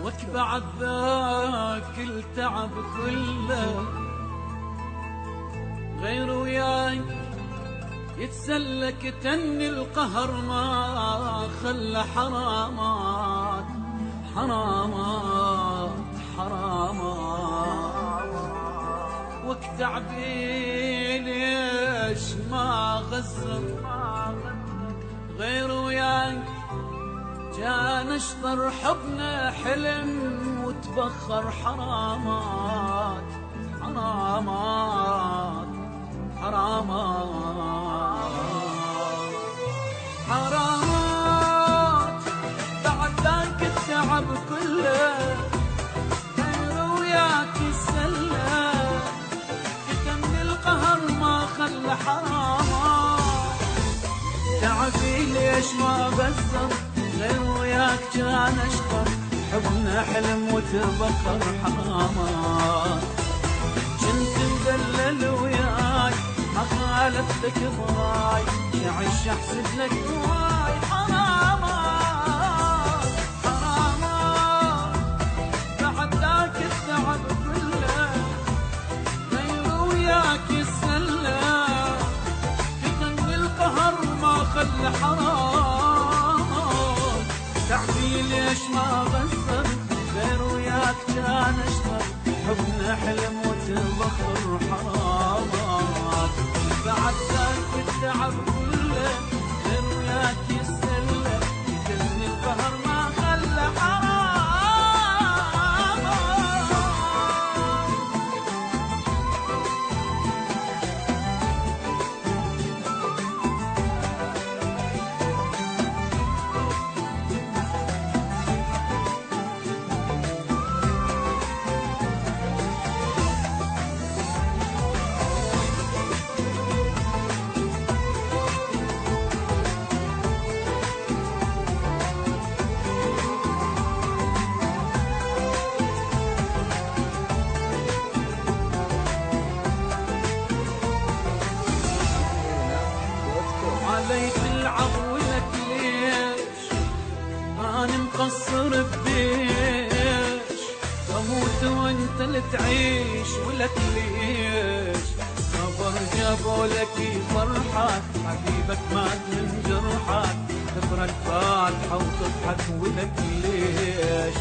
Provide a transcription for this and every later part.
واتبعد ذاك التعب كله، غير وياي يتسلك تني القهر ما خلى حرامات حرامات حرامات. وقت تعبي ليش ما غزر، غير وياي جان اشطر حبنا حلم وتبخر حرامات حرامات حرامات حرامات. بعد ذاك التعب كله، غير وياك السلة كتمني القهر ما خلى حرامات. تعبي ليش ما بزر، غير وياك كان اشطر حبنا حلم وتبخر حرامات. كنت مدلل وياي ما خالفتك ضراي، يعيش احسد لك هواي حرامات حرامات. بعد ذاك التعب كله، غير وياك السلة كتمني القهر ما خلى حرامات. تعبي ليش ما بزر، غير وياك كان اشطر حبنا حلم وتبخر حرامات. بعد ذاك التعب كله، غير وياك السلة كتمني القهر ما خلى حرامات. علي تلعب ولك ليش أنا مقصر بديش، أموت وانت اللي تعيش ولك ليش. صبر جابوا لك فرحك، حبيبك مات من جرحك، تفرق فاتحة وتضحك ولك ليش.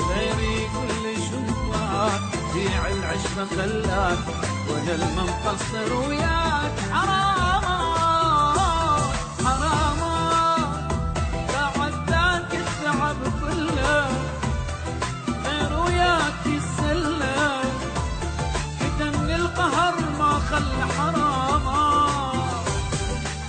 غيري كل شوفك بيع العشرة خلاك، وانا المقصر وياك حرامات حرامات. بعد ذاك التعب كله، غير وياك السلة كتمني القهر ما خلى حرامات.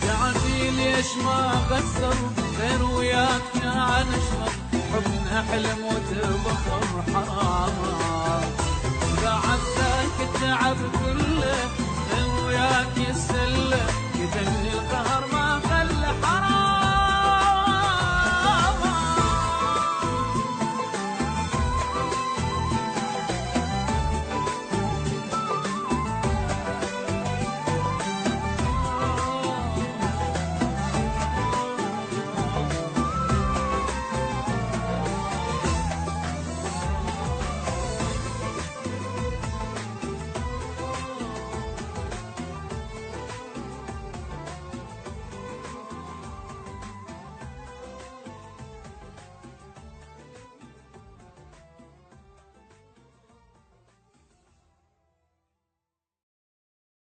تعبي ليش ما غسر، غير وياك كان اشرب حبنا حلم وتبخر حرامات. بعد ذاك التعب كله، غير وياك السلة كتمني القهر